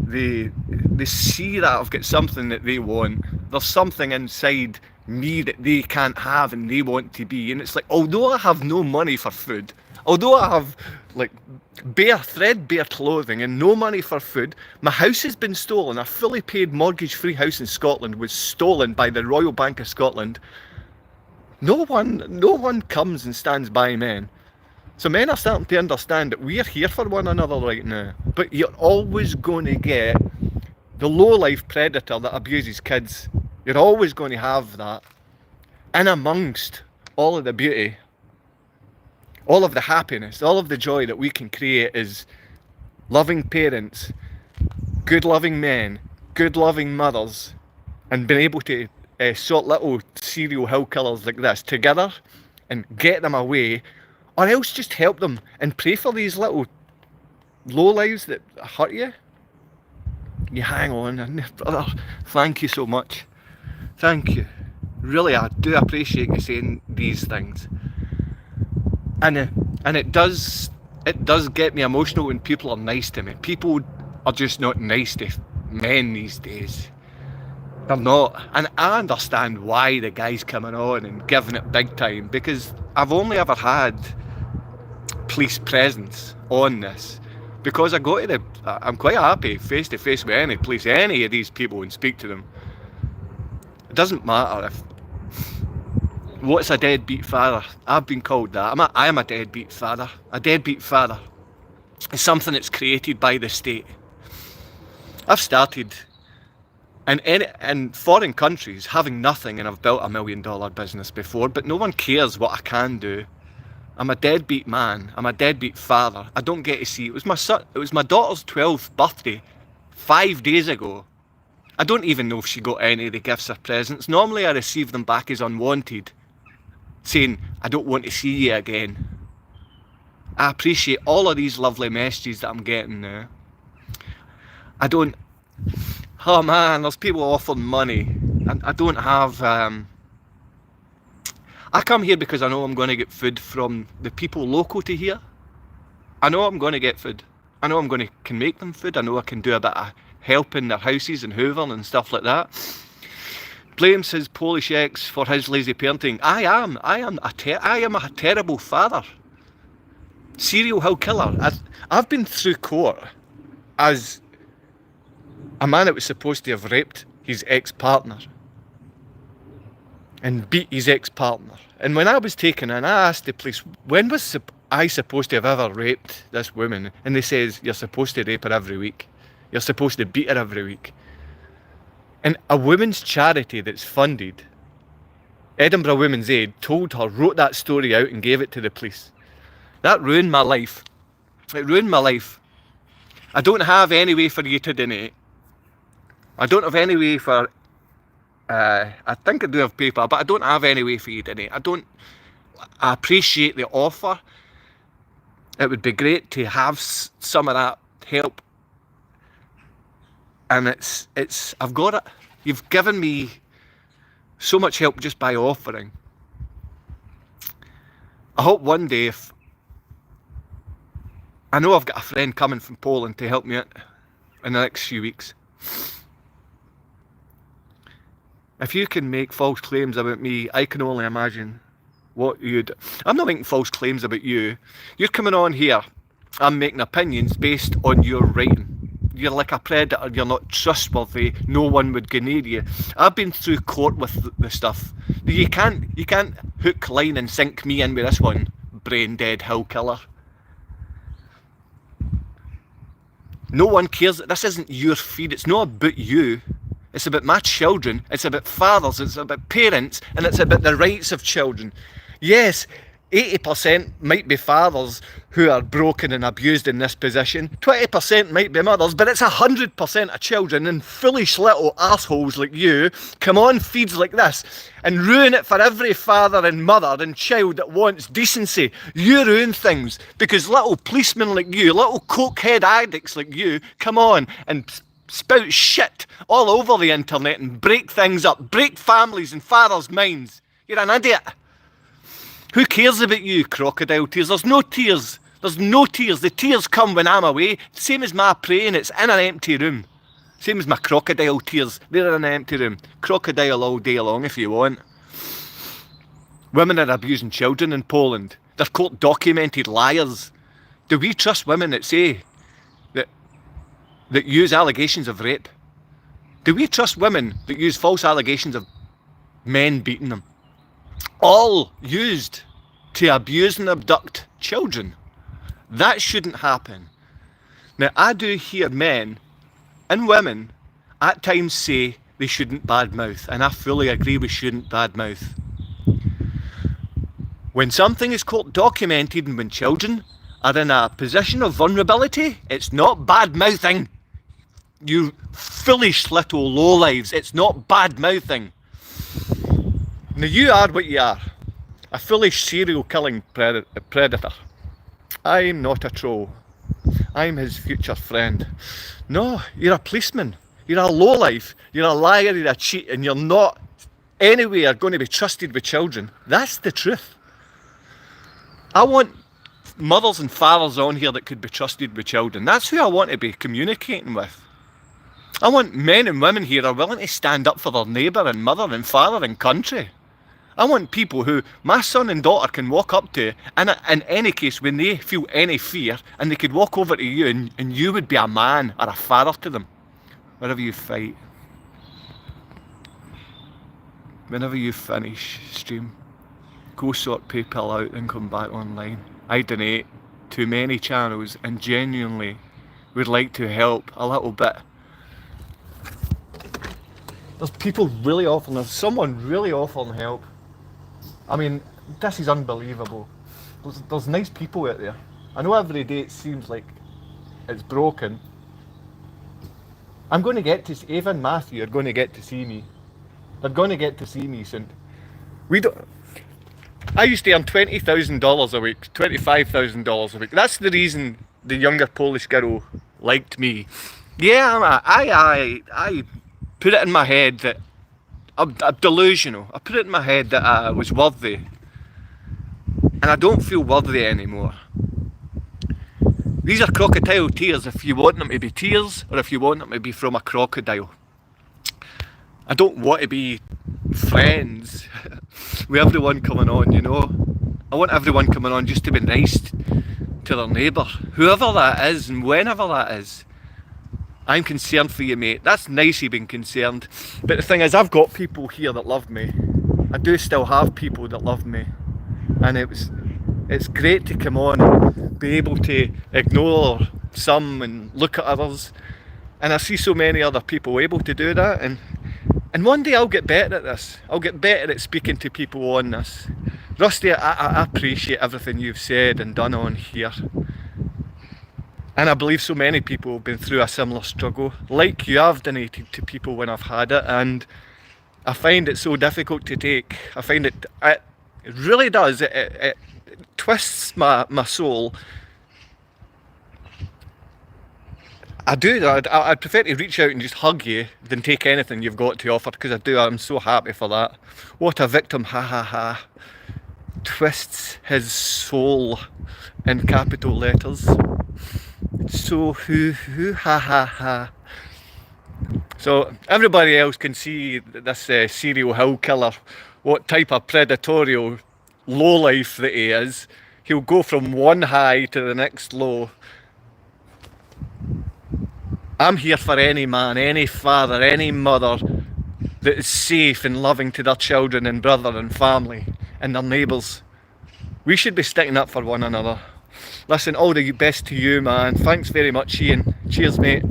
they see that I've got something that they want. There's something inside me that they can't have and they want to be. And it's like, although I have no money for food, although I have like threadbare clothing and no money for food, my house has been stolen. A fully paid mortgage-free house in Scotland was stolen by the Royal Bank of Scotland. No one comes and stands by men. So men are starting to understand that we're here for one another right now. But you're always going to get the low-life predator that abuses kids. You're always going to have that. In amongst all of the beauty, all of the happiness, all of the joy that we can create is loving parents, good loving men, good loving mothers, and being able to sort little serial hill killers like this together and get them away, or else just help them and pray for these little lowlives that hurt you. You hang on, and brother, thank you so much. Thank you. Really, I do appreciate you saying these things. And it does get me emotional when people are nice to me. People are just not nice to men these days. They're not. And I understand why the guy's coming on and giving it big time, because I've only ever had police presence on this. Because I'm quite happy face to face with any police, any of these people, and speak to them. It doesn't matter if... What's a deadbeat father? I've been called that. I am a deadbeat father. A deadbeat father is something that's created by the state. I've started in foreign countries having nothing, and I've built $1 million business before, but no one cares what I can do. I'm a deadbeat man. I'm a deadbeat father. I don't get to see. It was my daughter's 12th birthday 5 days ago. I don't even know if she got any of the gifts or presents. Normally I receive them back as unwanted. saying, I don't want to see you again. I appreciate all of these lovely messages that I'm getting now. I don't, oh man, there's people offering money. I don't have, I come here because I know I'm going to get food from the people local to here. I know I'm going to get food. I know can make them food. I know I can do a bit of help in their houses and hoovering and stuff like that. Blames his Polish ex for his lazy parenting. I am a terrible father. Serial hill killer. I've been through court as a man that was supposed to have raped his ex-partner and beat his ex-partner. And when I was taken in, I asked the police, when was I supposed to have ever raped this woman? And they says, you're supposed to rape her every week. You're supposed to beat her every week. And a women's charity that's funded, Edinburgh Women's Aid, wrote that story out and gave it to the police. That ruined my life. It ruined my life. I don't have any way for you to donate. I don't have any way for, I think I do have PayPal, but I don't have any way for you to donate. I appreciate the offer. It would be great to have some of that help. And I've got it. You've given me so much help just by offering. I hope one day, I know I've got a friend coming from Poland to help me out in the next few weeks. If you can make false claims about me, I can only imagine what you'd... I'm not making false claims about you. You're coming on here. I'm making opinions based on your writing. You're like a predator, you're not trustworthy, no one would go near you. I've been through court with the stuff. You can't hook, line and sink me in with this one, brain dead hill killer. No one cares. This isn't your feed, it's not about you. It's about my children, it's about fathers, it's about parents, and it's about the rights of children. Yes, 80% might be fathers who are broken and abused in this position. 20% might be mothers, but it's 100% of children, and foolish little assholes like you come on feeds like this and ruin it for every father and mother and child that wants decency. You ruin things because little policemen like you, little cokehead addicts like you, come on and spout shit all over the internet and break things up, break families and fathers' minds. You're an idiot. Who cares about you, crocodile tears? There's no tears. There's no tears. The tears come when I'm away. Same as my praying, it's in an empty room. Same as my crocodile tears. They're in an empty room. Crocodile all day long if you want. Women are abusing children in Poland. They're court documented liars. Do we trust women that say that use allegations of rape? Do we trust women that use false allegations of men beating them? All used to abuse and abduct children. That shouldn't happen. Now, I do hear men and women at times say they shouldn't badmouth, and I fully agree we shouldn't badmouth. When something is court documented and when children are in a position of vulnerability, it's not badmouthing. You foolish little lowlives, it's not badmouthing. Now you are what you are, a foolish serial killing predator. I'm not a troll. I'm his future friend. No, you're a policeman. You're a lowlife. You're a liar, you're a cheat, and you're not anywhere going to be trusted with children. That's the truth. I want mothers and fathers on here that could be trusted with children. That's who I want to be communicating with. I want men and women here who are willing to stand up for their neighbour and mother and father and country. I want people who my son and daughter can walk up to, and in any case when they feel any fear, and they could walk over to you and you would be a man or a father to them. Wherever you fight. Whenever you finish stream, go sort PayPal out and come back online. I donate to many channels and genuinely would like to help a little bit. There's people really offering, there's someone really offering help. I mean, this is unbelievable. There's nice people out there. I know every day it seems like it's broken. I'm going to get to, Ava and Matthew are going to get to see me. They're going to get to see me soon. I used to earn $20,000 a week, $25,000 a week. That's the reason the younger Polish girl liked me. Yeah, I put it in my head that I'm delusional. I put it in my head that I was worthy, and I don't feel worthy anymore. These are crocodile tears if you want them to be tears, or if you want them to be from a crocodile. I don't want to be friends with everyone coming on, you know. I want everyone coming on just to be nice to their neighbour, whoever that is and whenever that is. I'm concerned for you, mate. That's nice you being concerned. But the thing is, I've got people here that love me. I do still have people that love me. And it's great to come on and be able to ignore some and look at others. And I see so many other people able to do that. And one day I'll get better at this. I'll get better at speaking to people on this. Rusty, I appreciate everything you've said and done on here. And I believe so many people have been through a similar struggle. Like you, I've donated to people when I've had it, and I find it so difficult to take. I find it really does. It twists my soul. I do. I'd prefer to reach out and just hug you than take anything you've got to offer, because I do. I'm so happy for that. What a victim, ha ha ha. Twists his soul in capital letters. So hoo ha ha ha. So everybody else can see this serial hill killer, what type of predatorial lowlife that he is. He'll go from one high to the next low. I'm here for any man, any father, any mother that is safe and loving to their children and brother and family and their neighbours. We should be sticking up for one another. Listen, all the best to you, man. Thanks very much, Ian. Cheers, mate.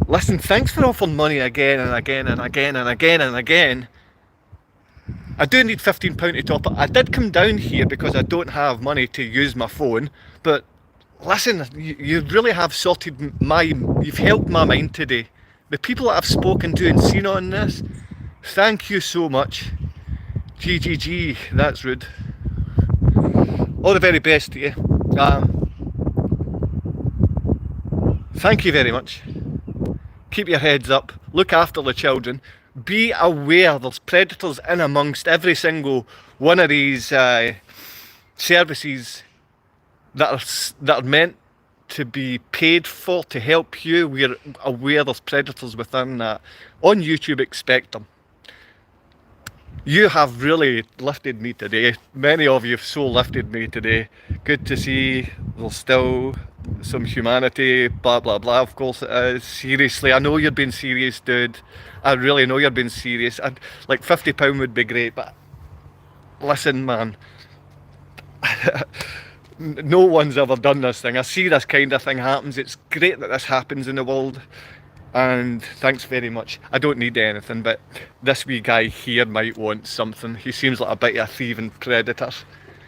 Listen, thanks for offering money again and again and again and again and again. I do need £15 to top it. I did come down here because I don't have money to use my phone, but listen, you really have you've helped my mind today. The people that I've spoken to and seen on this, thank you so much. GGG, that's rude. All the very best to you. Thank you very much. Keep your heads up. Look after the children. Be aware there's predators in amongst every single one of these services that are meant to be paid for to help you. We're aware there's predators within that. On YouTube, expect them. You have really lifted me today. Many of you have so lifted me today. Good to see there's still some humanity, blah blah blah. Of course it is. Seriously, I know you're being serious, dude. I really know you're being serious. Like £50 would be great, but listen, man. No one's ever done this thing. I see this kind of thing happens. It's great that this happens in the world. And thanks very much. I don't need anything, but this wee guy here might want something. He seems like a bit of a thieving predator,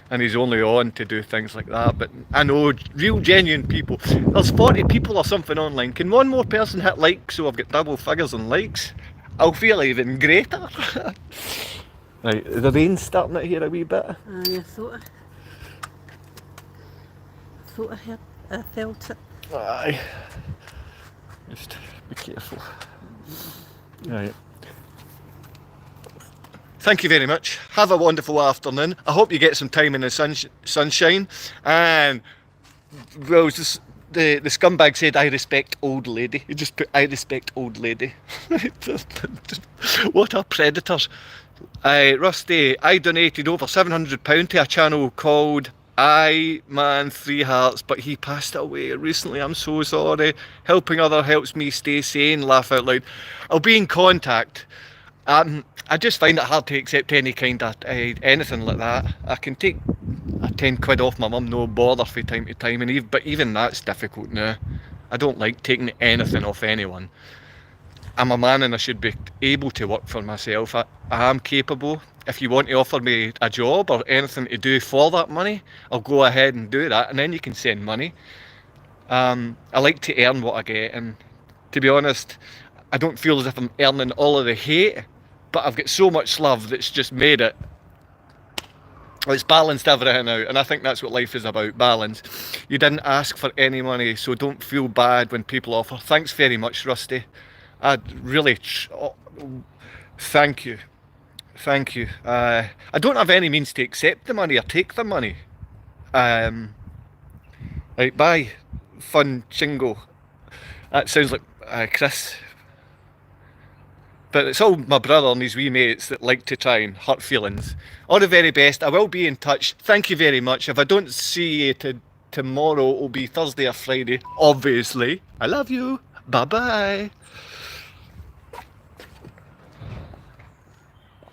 and he's only on to do things like that. But I know real genuine people. There's 40 people or something online. Can one more person hit like so I've got double figures on likes? I'll feel even greater. Right, the rain's starting out here a wee bit. I felt it. Aye. Just be careful. Right. Thank you very much. Have a wonderful afternoon. I hope you get some time in the sunshine. And well, just the scumbag said, "I respect old lady." He just put, "I respect old lady." What a predator. Rusty, I donated over £700 to a channel called Man 3 Hearts, but he passed away recently. I'm so sorry. Helping other helps me stay sane. Laugh out loud. I'll be in contact. I just find it hard to accept any kind of anything like that. I can take a 10 quid off my mum, no bother, from time to time, but even that's difficult now. I don't like taking anything off anyone. I'm a man and I should be able to work for myself. I am capable. If you want to offer me a job or anything to do for that money, I'll go ahead and do that, and then you can send money. I like to earn what I get, and to be honest, I don't feel as if I'm earning all of the hate, but I've got so much love that's just made it. It's balanced everything out, and I think that's what life is about, balance. You didn't ask for any money, so don't feel bad when people offer. Thanks very much, Rusty. I really, thank you. Thank you. I don't have any means to accept the money or take the money. Right, bye, fun chingo. That sounds like Chris. But it's all my brother and his wee mates that like to try and hurt feelings. All the very best. I will be in touch. Thank you very much. If I don't see you tomorrow, it'll be Thursday or Friday, obviously. I love you. Bye bye.